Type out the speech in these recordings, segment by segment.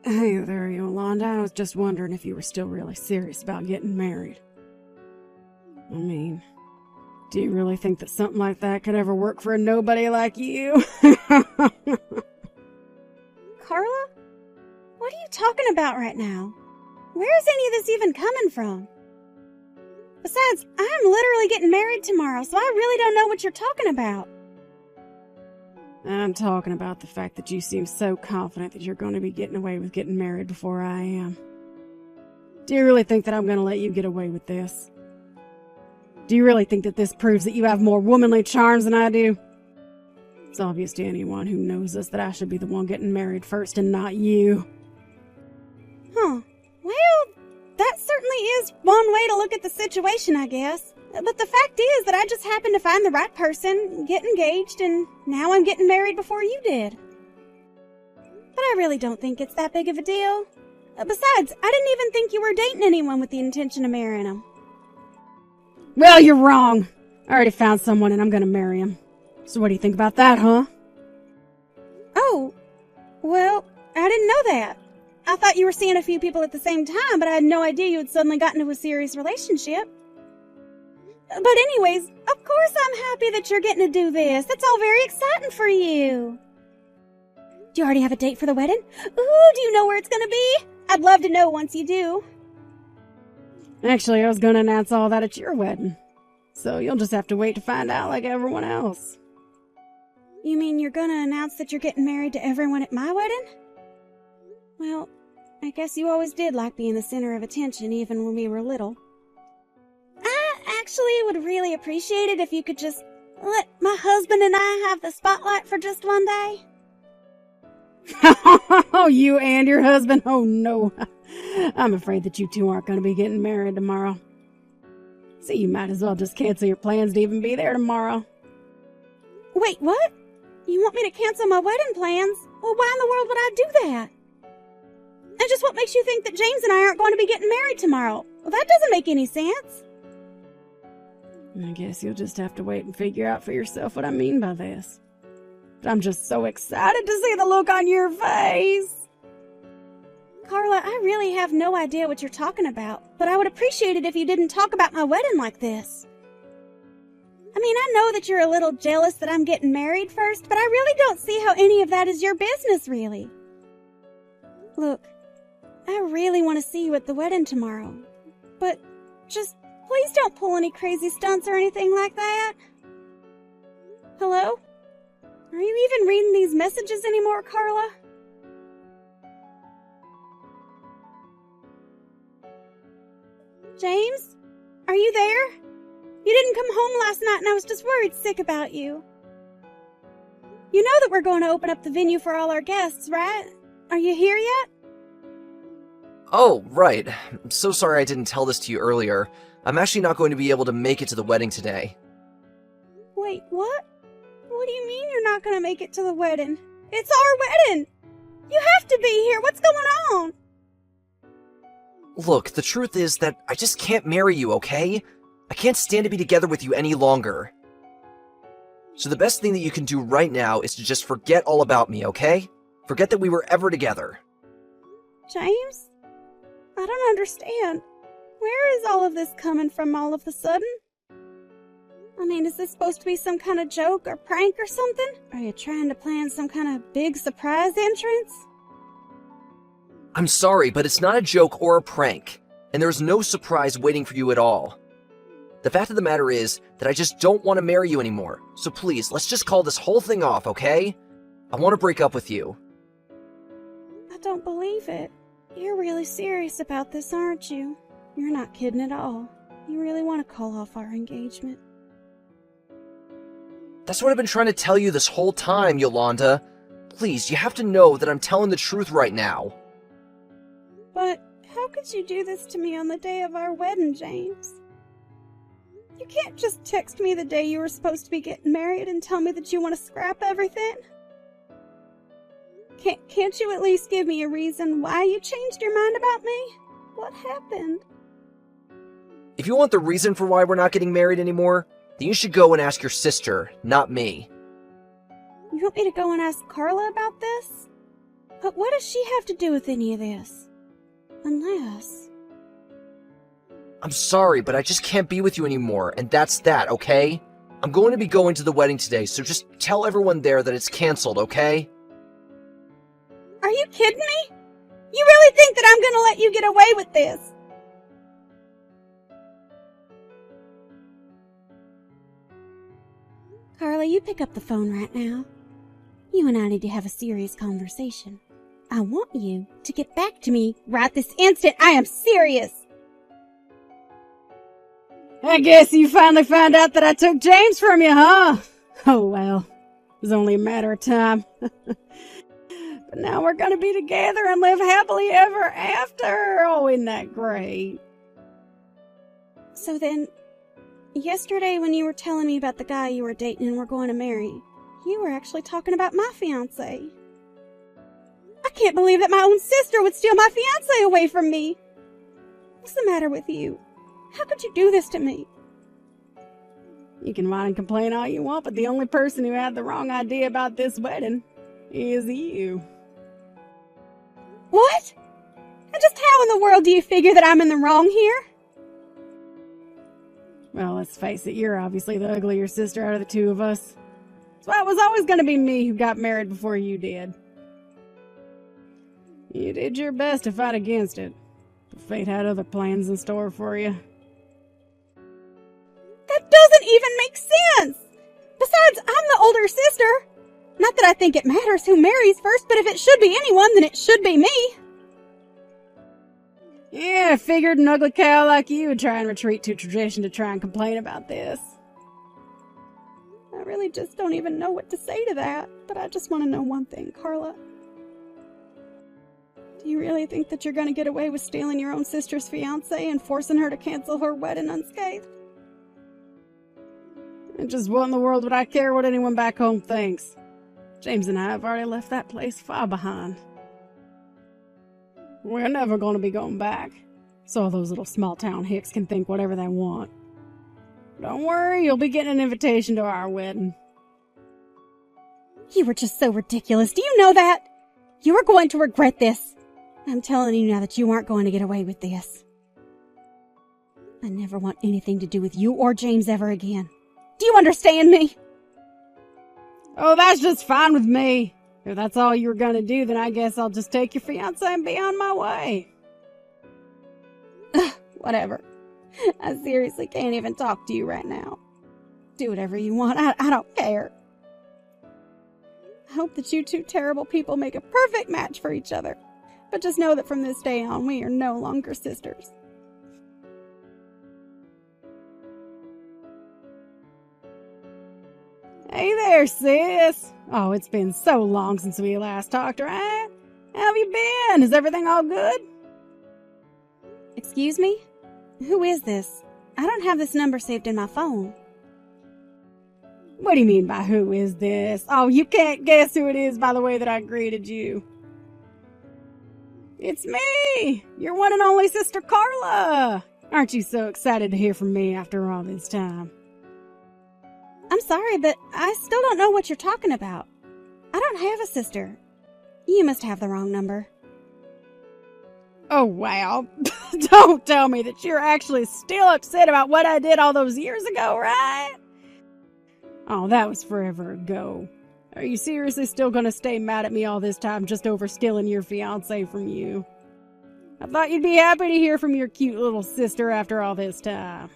Hey there, Yolanda. I was just wondering if you were still really serious about getting married. I mean, do you really think that something like that could ever work for a nobody like you? Carla? What are you talking about right now? Where is any of this even coming from? Besides, I'm literally getting married tomorrow, so I really don't know what you're talking about. I'm talking about the fact that you seem so confident that you're going to be getting away with getting married before I am. Do you really think that I'm going to let you get away with this? Do you really think that this proves that you have more womanly charms than I do? It's obvious to anyone who knows us that I should be the one getting married first and not you. Huh. Well, that certainly is one way to look at the situation, I guess. But the fact is that I just happened to find the right person, get engaged, and now I'm getting married before you did. But I really don't think it's that big of a deal. Besides, I didn't even think you were dating anyone with the intention of marrying him. Well, you're wrong. I already found someone and I'm going to marry him. So what do you think about that, huh? Oh, well, I didn't know that. I thought you were seeing a few people at the same time, but I had no idea you had suddenly gotten into a serious relationship. But anyways, of course I'm happy that you're getting to do this. That's all very exciting for you. Do you already have a date for the wedding? Ooh, do you know where it's gonna be? I'd love to know once you do. Actually, I was going to announce all that at your wedding. So you'll just have to wait to find out like everyone else. You mean you're gonna announce that you're getting married to everyone at my wedding? Well, I guess you always did like being the center of attention even when we were little. I actually would really appreciate it if you could just let my husband and I have the spotlight for just one day. Oh, you and your husband? Oh, no. I'm afraid that you two aren't going to be getting married tomorrow. So you might as well just cancel your plans to even be there tomorrow. Wait, what? You want me to cancel my wedding plans? Well, why in the world would I do that? And just what makes you think that James and I aren't going to be getting married tomorrow? Well, that doesn't make any sense. I guess you'll just have to wait and figure out for yourself what I mean by this. But I'm just so excited to see the look on your face. Carla, I really have no idea what you're talking about, but I would appreciate it if you didn't talk about my wedding like this. I mean, I know that you're a little jealous that I'm getting married first, but I really don't see how any of that is your business, really. Look, I really want to see you at the wedding tomorrow, but just please don't pull any crazy stunts or anything like that. Hello? Are you even reading these messages anymore, Carla? James? Are you there? You didn't come home last night and I was just worried sick about you. You know that we're going to open up the venue for all our guests, right? Are you here yet? Oh, right. I'm so sorry I didn't tell this to you earlier. I'm actually not going to be able to make it to the wedding today. Wait, what? What do you mean you're not going to make it to the wedding? It's our wedding! You have to be here! What's going on? Look, the truth is that I just can't marry you, okay? I can't stand to be together with you any longer. So the best thing that you can do right now is to just forget all about me, okay? Forget that we were ever together. James? I don't understand. Where is all of this coming from all of a sudden? I mean, is this supposed to be some kind of joke or prank or something? Are you trying to plan some kind of big surprise entrance? I'm sorry, but it's not a joke or a prank, and there's no surprise waiting for you at all. The fact of the matter is that I just don't want to marry you anymore, so please, let's just call this whole thing off, okay? I want to break up with you. I don't believe it. You're really serious about this, aren't you? You're not kidding at all. You really want to call off our engagement. That's what I've been trying to tell you this whole time, Yolanda. Please, you have to know that I'm telling the truth right now. But how could you do this to me on the day of our wedding, James? You can't just text me the day you were supposed to be getting married and tell me that you want to scrap everything. Can't you at least give me a reason why you changed your mind about me? What happened? If you want the reason for why we're not getting married anymore, then you should go and ask your sister, not me. You want me to go and ask Carla about this? But what does she have to do with any of this? Unless... I'm sorry, but I just can't be with you anymore, and that's that, okay? I'm going to be going to the wedding today, so just tell everyone there that it's canceled, okay? Are you kidding me? You really think that I'm gonna let you get away with this? Carla, you pick up the phone right now. You and I need to have a serious conversation. I want you to get back to me right this instant. I am serious. I guess you finally found out that I took James from you, huh? Oh well, it was only a matter of time. But now we're gonna be together and live happily ever after. Oh, isn't that great? So then, yesterday when you were telling me about the guy you were dating and were going to marry, you were actually talking about my fiancé. I can't believe that my own sister would steal my fiancé away from me. What's the matter with you? How could you do this to me? You can whine and complain all you want, but the only person who had the wrong idea about this wedding is you. What? And just how in the world do you figure that I'm in the wrong here? Well, let's face it, you're obviously the uglier sister out of the two of us. So it was always going to be me who got married before you did. You did your best to fight against it, but fate had other plans in store for you. That doesn't even make sense! Besides, I'm the older sister. Not that I think it matters who marries first, but if it should be anyone, then it should be me. Yeah, I figured an ugly cow like you would try and retreat to tradition to try and complain about this. I really just don't even know what to say to that, but I just want to know one thing, Carla. Do you really think that you're going to get away with stealing your own sister's fiancé and forcing her to cancel her wedding unscathed? And just what in the world would I care what anyone back home thinks? James and I have already left that place far behind. We're never going to be going back, so all those little small-town hicks can think whatever they want. Don't worry, you'll be getting an invitation to our wedding. You were just so ridiculous. Do you know that? You are going to regret this. I'm telling you now that you aren't going to get away with this. I never want anything to do with you or James ever again. Do you understand me? Oh, that's just fine with me. If that's all you were gonna do, then I guess I'll just take your fiancé and be on my way. Whatever. I seriously can't even talk to you right now. Do whatever you want. I don't care. I hope that you two terrible people make a perfect match for each other. But just know that from this day on, we are no longer sisters. Hey there, sis. Oh, it's been so long since we last talked, right? How have you been? Is everything all good? Excuse me? Who is this? I don't have this number saved in my phone. What do you mean by who is this? Oh, you can't guess who it is by the way that I greeted you. It's me, your one and only sister Carla. Aren't you so excited to hear from me after all this time? I'm sorry, but I still don't know what you're talking about. I don't have a sister. You must have the wrong number. Oh, wow. Don't tell me that you're actually still upset about what I did all those years ago, right? Oh, that was forever ago. Are you seriously still gonna stay mad at me all this time just over stealing your fiancé from you? I thought you'd be happy to hear from your cute little sister after all this time.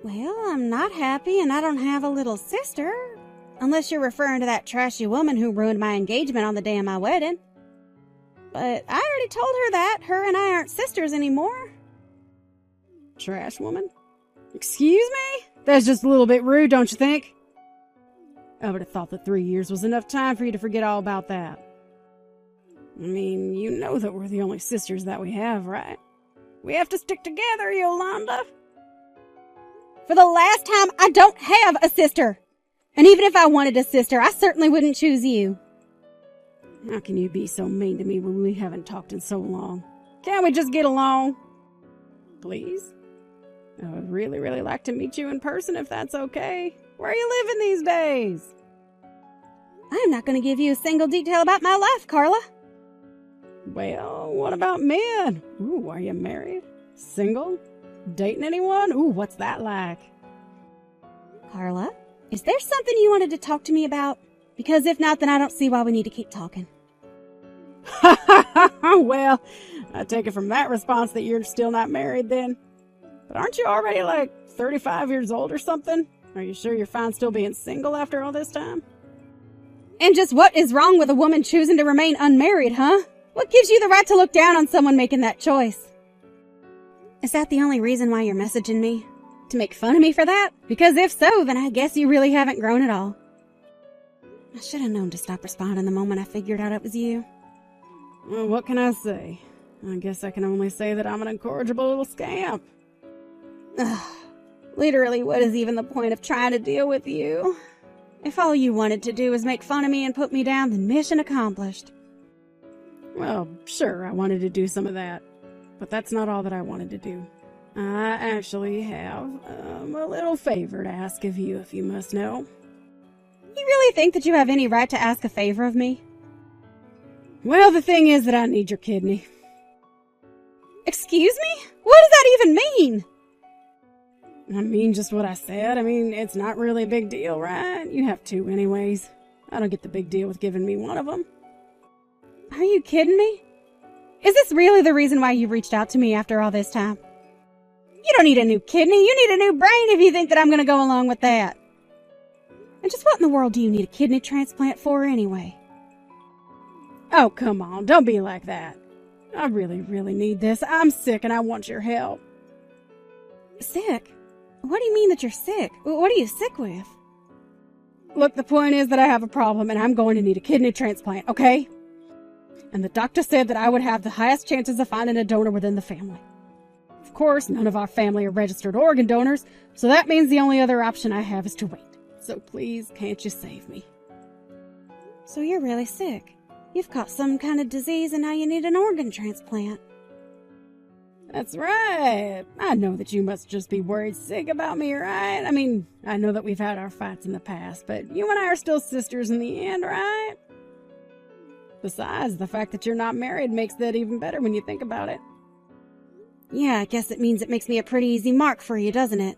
Well, I'm not happy and I don't have a little sister. Unless you're referring to that trashy woman who ruined my engagement on the day of my wedding. But I already told her that. Her and I aren't sisters anymore. Trash woman? Excuse me? That's just a little bit rude, don't you think? I would have thought that 3 years was enough time for you to forget all about that. I mean, you know that we're the only sisters that we have, right? We have to stick together, Yolanda. For the last time, I don't have a sister. And even if I wanted a sister, I certainly wouldn't choose you. How can you be so mean to me when we haven't talked in so long? Can't we just get along? Please? I would really, really like to meet you in person if that's okay. Where are you living these days? I'm not going to give you a single detail about my life, Carla. Well, what about men? Ooh, are you married? Single? Dating anyone? Ooh, what's that like? Carla, is there something you wanted to talk to me about? Because if not, then I don't see why we need to keep talking. Well, I take it from that response that you're still not married then. But aren't you already like 35 years old or something? Are you sure you're fine still being single after all this time? And just what is wrong with a woman choosing to remain unmarried, huh? What gives you the right to look down on someone making that choice? Is that the only reason why you're messaging me? To make fun of me for that? Because if so, then I guess you really haven't grown at all. I should have known to stop responding the moment I figured out it was you. Well, what can I say? I guess I can only say that I'm an incorrigible little scamp. Ugh. Literally, what is even the point of trying to deal with you? If all you wanted to do was make fun of me and put me down, then mission accomplished. Well, sure, I wanted to do some of that. But that's not all that I wanted to do. I actually have a little favor to ask of you, if you must know. You really think that you have any right to ask a favor of me? Well, the thing is that I need your kidney. Excuse me? What does that even mean? I mean just what I said. I mean, it's not really a big deal, right? You have two anyways. I don't get the big deal with giving me one of them. Are you kidding me? Is this really the reason why you reached out to me after all this time? You don't need a new kidney. You need a new brain if you think that I'm going to go along with that. And just what in the world do you need a kidney transplant for anyway? Oh, come on. Don't be like that. I really, really need this. I'm sick and I want your help. Sick? What do you mean that you're sick? What are you sick with? Look, the point is that I have a problem and I'm going to need a kidney transplant, okay? And the doctor said that I would have the highest chances of finding a donor within the family. Of course, none of our family are registered organ donors, so that means the only other option I have is to wait. So please, can't you save me? So you're really sick. You've caught some kind of disease and now you need an organ transplant. That's right. I know that you must just be worried sick about me, right? I mean, I know that we've had our fights in the past, but you and I are still sisters in the end, right? Besides, the fact that you're not married makes that even better when you think about it. Yeah, I guess it means it makes me a pretty easy mark for you, doesn't it?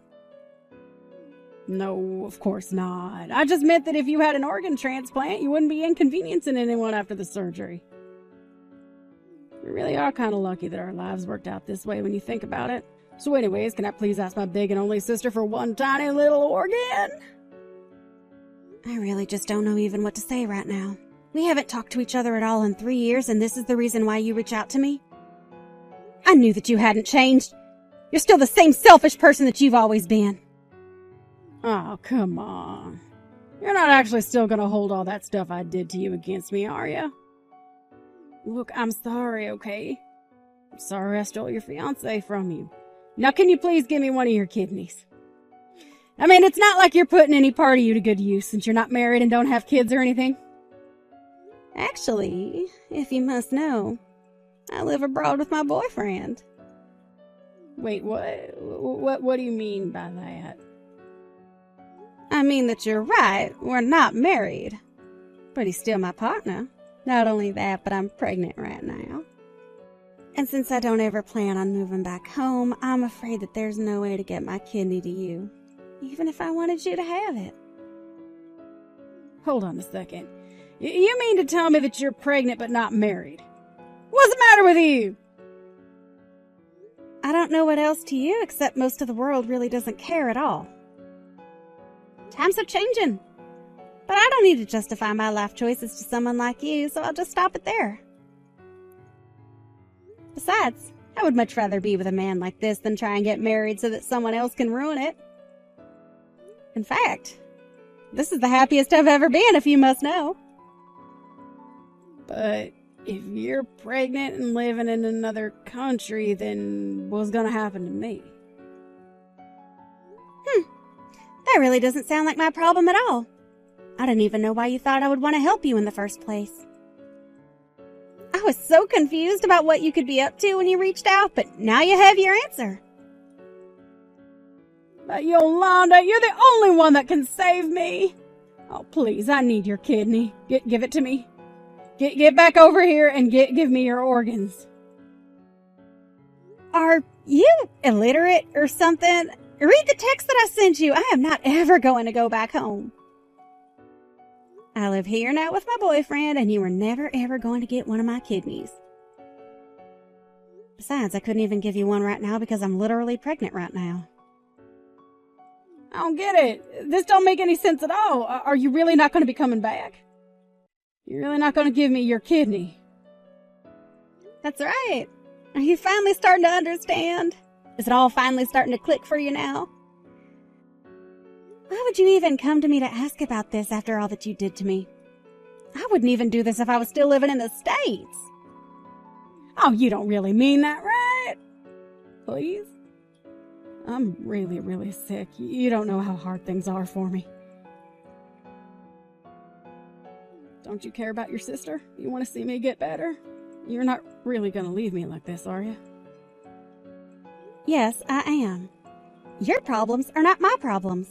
No, of course not. I just meant that if you had an organ transplant, you wouldn't be inconveniencing anyone after the surgery. We really are kind of lucky that our lives worked out this way when you think about it. So anyways, can I please ask my big and only sister for one tiny little organ? I really just don't know even what to say right now. We haven't talked to each other at all in 3 years, and this is the reason why you reach out to me? I knew that you hadn't changed. You're still the same selfish person that you've always been. Oh, come on. You're not actually still gonna hold all that stuff I did to you against me, are you? Look, I'm sorry, okay? I'm sorry I stole your fiancé from you. Now can you please give me one of your kidneys? I mean, it's not like you're putting any part of you to good use since you're not married and don't have kids or anything. Actually, if you must know, I live abroad with my boyfriend. Wait, what do you mean by that? I mean that you're right, we're not married. But he's still my partner. Not only that, but I'm pregnant right now. And since I don't ever plan on moving back home, I'm afraid that there's no way to get my kidney to you, even if I wanted you to have it. Hold on a second. You mean to tell me that you're pregnant but not married? What's the matter with you? I don't know what else to you, except most of the world really doesn't care at all. Times are changing. But I don't need to justify my life choices to someone like you, so I'll just stop it there. Besides, I would much rather be with a man like this than try and get married so that someone else can ruin it. In fact, this is the happiest I've ever been, if you must know. But if you're pregnant and living in another country, then what's gonna happen to me? That really doesn't sound like my problem at all. I didn't even know why you thought I would want to help you in the first place. I was so confused about what you could be up to when you reached out, but now you have your answer. But Yolanda, you're the only one that can save me. Oh, please, I need your kidney. Give it to me. Get back over here and give me your organs. Are you illiterate or something? Read the text that I sent you. I am not ever going to go back home. I live here now with my boyfriend, and you are never ever going to get one of my kidneys. Besides, I couldn't even give you one right now because I'm literally pregnant right now. I don't get it. This don't make any sense at all. Are you really not going to be coming back? You're really not going to give me your kidney? That's right. Are you finally starting to understand? Is it all finally starting to click for you now? Why would you even come to me to ask about this after all that you did to me? I wouldn't even do this if I was still living in the States. Oh, you don't really mean that, right? Please? I'm really, really sick. You don't know how hard things are for me. Don't you care about your sister? You want to see me get better? You're not really going to leave me like this, are you? Yes, I am. Your problems are not my problems.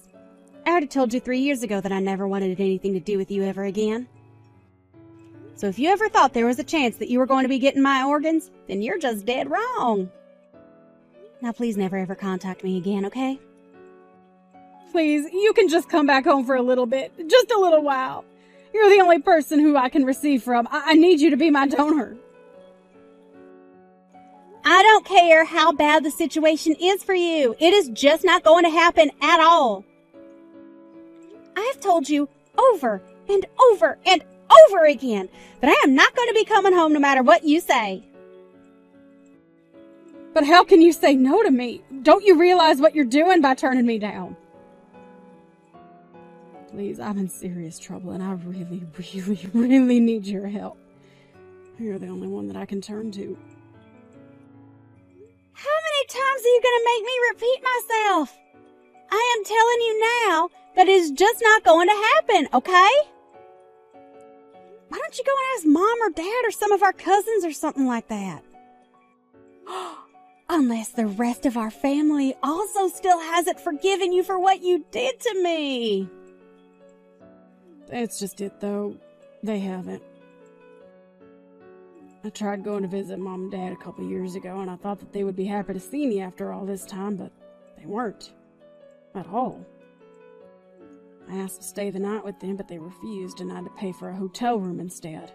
I already told you 3 years ago that I never wanted anything to do with you ever again. So if you ever thought there was a chance that you were going to be getting my organs, then you're just dead wrong. Now please never ever contact me again, okay? Please, you can just come back home for a little bit. Just a little while. You're the only person who I can receive from. I need you to be my donor. I don't care how bad the situation is for you. It is just not going to happen at all. I have told you over and over and over again that I am not going to be coming home no matter what you say. But how can you say no to me? Don't you realize what you're doing by turning me down? Please, I'm in serious trouble and I really, really, really need your help. You're the only one that I can turn to. How many times are you going to make me repeat myself? I am telling you now that it is just not going to happen, okay? Why don't you go and ask Mom or Dad or some of our cousins or something like that? Unless the rest of our family also still hasn't forgiven you for what you did to me. That's just it, though. They haven't. I tried going to visit Mom and Dad a couple years ago, and I thought that they would be happy to see me after all this time, but they weren't. At all. I asked to stay the night with them, but they refused, and I had to pay for a hotel room instead.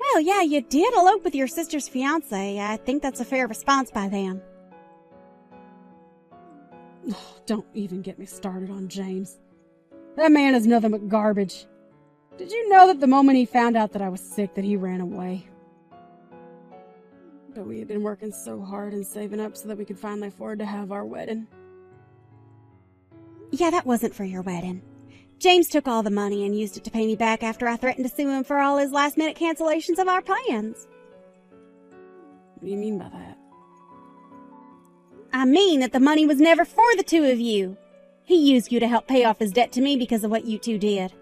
Well, yeah, you did elope with your sister's fiancé. I think that's a fair response by them. Oh, don't even get me started on James. That man is nothing but garbage. Did you know that the moment he found out that I was sick that he ran away? But we had been working so hard and saving up so that we could finally afford to have our wedding. Yeah, that wasn't for your wedding. James took all the money and used it to pay me back after I threatened to sue him for all his last-minute cancellations of our plans. What do you mean by that? I mean that the money was never for the two of you. He used you to help pay off his debt to me because of what you two did.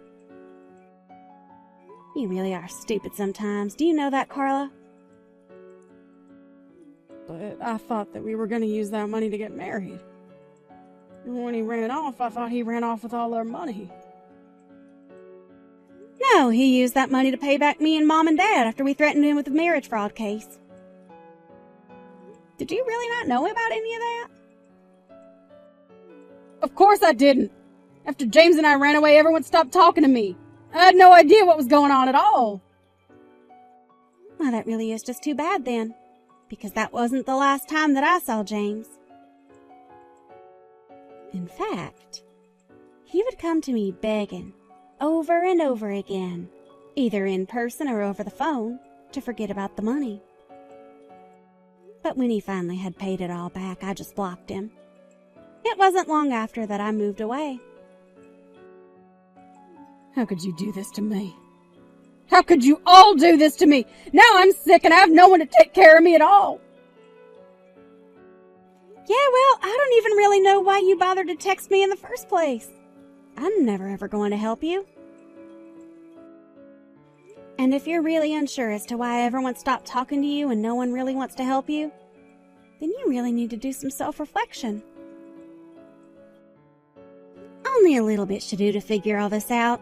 You really are stupid sometimes. Do you know that, Carla? But I thought that we were going to use that money to get married. And when he ran off, I thought he ran off with all our money. No, he used that money to pay back me and Mom and Dad after we threatened him with a marriage fraud case. Did you really not know about any of that? Of course I didn't. After James and I ran away, everyone stopped talking to me. I had no idea what was going on at all. Well, that really is just too bad then, because that wasn't the last time that I saw James. In fact, he would come to me begging over and over again, either in person or over the phone, to forget about the money. But when he finally had paid it all back, I just blocked him. It wasn't long after that I moved away. How could you do this to me? How could you all do this to me? Now I'm sick and I have no one to take care of me at all. Yeah, well, I don't even really know why you bothered to text me in the first place. I'm never ever going to help you. And if you're really unsure as to why everyone stopped talking to you and no one really wants to help you, then you really need to do some self-reflection. Only a little bit should do to figure all this out.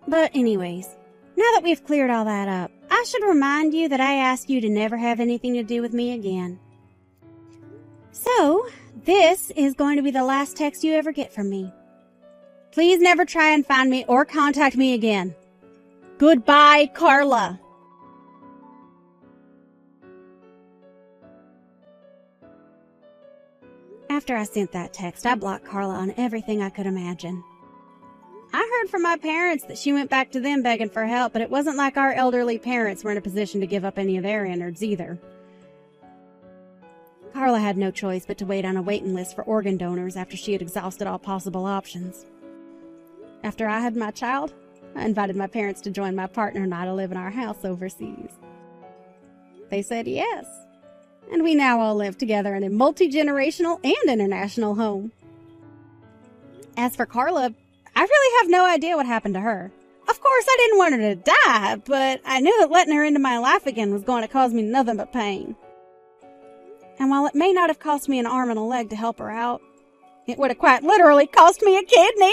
But anyways, Now that we've cleared all that up, I should remind you that I asked you to never have anything to do with me again. So, this is going to be the last text you ever get from me. Please never try and find me or contact me again. Goodbye, Carla. After I sent that text, I blocked Carla on everything I could imagine. I heard from my parents that she went back to them begging for help, but it wasn't like our elderly parents were in a position to give up any of their innards either. Carla had no choice but to wait on a waiting list for organ donors after she had exhausted all possible options. After I had my child, I invited my parents to join my partner and I to live in our house overseas. They said yes, and we now all live together in a multi-generational and international home. As for Carla, I really have no idea what happened to her. Of course, I didn't want her to die, but I knew that letting her into my life again was going to cause me nothing but pain. And while it may not have cost me an arm and a leg to help her out, it would have quite literally cost me a kidney.